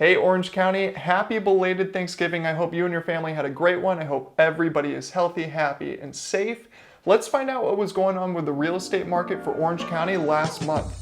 Hey Orange County, happy belated Thanksgiving. I hope you and your family had a great one. I hope everybody is healthy, happy, and safe. Let's find out what was going on with the real estate market for Orange County last month.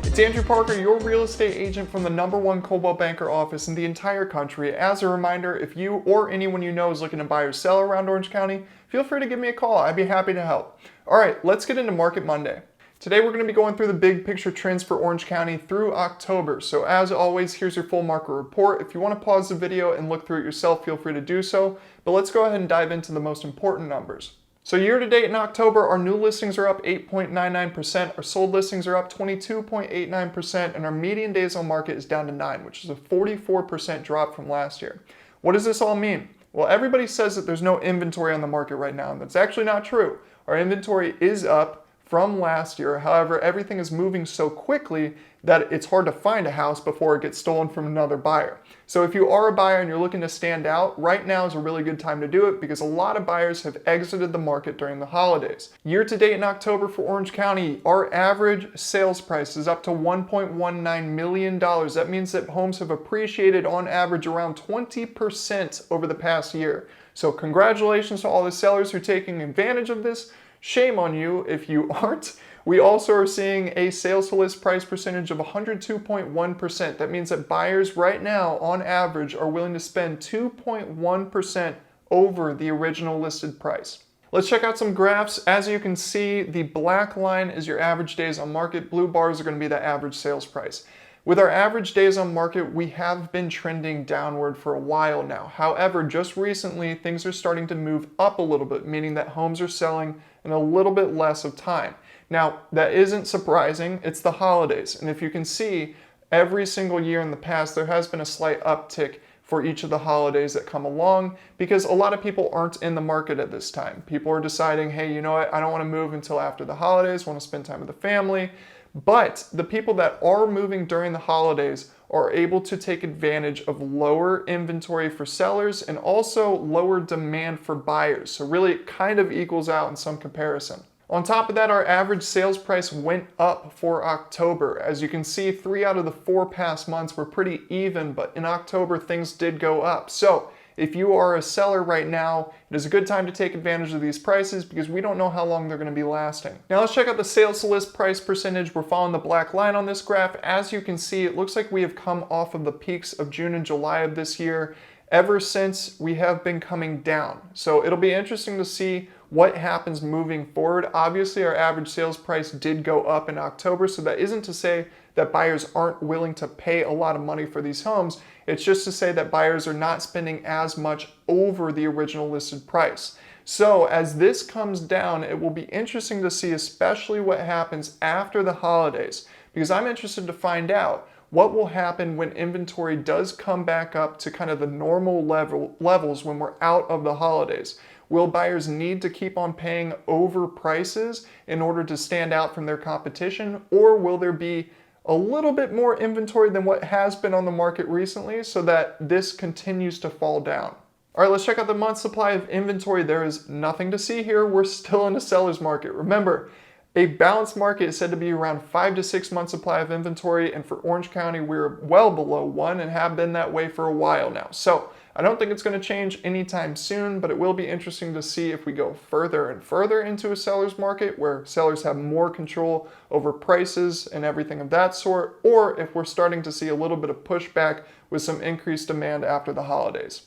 It's Andrew Parker, your real estate agent from the #1 Coldwell banker office in the entire country. As a reminder, if you or anyone you know is looking to buy or sell around Orange County, feel free to give me a call. I'd be happy to help. All right, let's get into Market Monday. Today we're going to be going through the big picture trends for Orange County through October. So as always, here's your full market report. If you want to pause the video and look through it yourself, feel free to do so. But let's go ahead and dive into the most important numbers. So year to date in October, our new listings are up 8.99%, our sold listings are up 22.89%, and our median days on market is down to 9, which is a 44% drop from last year. What does this all mean? Well, everybody says that there's no inventory on the market right now, and that's actually not true. Our inventory is up from last year. However, everything is moving so quickly that it's hard to find a house before it gets stolen from another buyer. So if you are a buyer and you're looking to stand out, right now is a really good time to do it because a lot of buyers have exited the market during the holidays. Year to date in October for Orange County, our average sales price is up to $1.19 million. That means that homes have appreciated on average around 20% over the past year. So congratulations to all the sellers who are taking advantage of this. Shame on you if you aren't. We also are seeing a sales to list price percentage of 102.1%. That means that buyers right now, on average, are willing to spend 2.1% over the original listed price. Let's check out some graphs. As you can see, the black line is your average days on market. Blue bars are going to be the average sales price. With our average days on market, we have been trending downward for a while now. However, just recently, things are starting to move up a little bit, meaning that homes are selling in a little bit less of time. Now, that isn't surprising. It's the holidays. And if you can see, every single year in the past, there has been a slight uptick for each of the holidays that come along because a lot of people aren't in the market at this time. People are deciding, hey, you know what? I don't want to move until after the holidays, want to spend time with the family. But the people that are moving during the holidays are able to take advantage of lower inventory for sellers and also lower demand for buyers. So really it kind of equals out in some comparison. On top of that, our average sales price went up for October. As you can see, 3 out of the 4 past months were pretty even, but in October things did go up. So if you are a seller right now, it is a good time to take advantage of these prices because we don't know how long they're going to be lasting. Now let's check out the sales to list price percentage. We're following the black line on this graph. As you can see, it looks like we have come off of the peaks of June and July of this year. Ever since, we have been coming down. So it'll be interesting to see what happens moving forward. Obviously, our average sales price did go up in October, so that isn't to say that buyers aren't willing to pay a lot of money for these homes. It's just to say that buyers are not spending as much over the original listed price. So as this comes down, it will be interesting to see especially what happens after the holidays, because I'm interested to find out what will happen when inventory does come back up to kind of the normal levels when we're out of the holidays. Will buyers need to keep on paying over prices in order to stand out from their competition, or will there be a little bit more inventory than what has been on the market recently so that this continues to fall down? All right, let's check out the month supply of inventory. There is nothing to see here. We're still in a seller's market. Remember, a balanced market is said to be around 5 to 6 months supply of inventory, and for Orange County, we're well below 1 and have been that way for a while now. So I don't think it's going to change anytime soon, but it will be interesting to see if we go further and further into a seller's market where sellers have more control over prices and everything of that sort, or if we're starting to see a little bit of pushback with some increased demand after the holidays.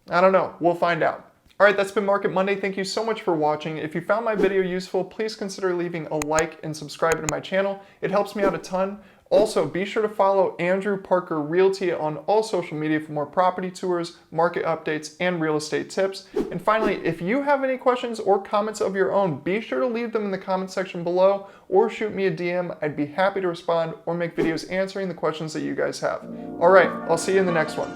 I don't know. We'll find out. All right, that's been Market Monday. Thank you so much for watching. If you found my video useful, please consider leaving a like and subscribing to my channel. It helps me out a ton. Also, be sure to follow Andrew Parker Realty on all social media for more property tours, market updates, and real estate tips. And finally, if you have any questions or comments of your own, be sure to leave them in the comment section below or shoot me a DM. I'd be happy to respond or make videos answering the questions that you guys have. All right, I'll see you in the next one.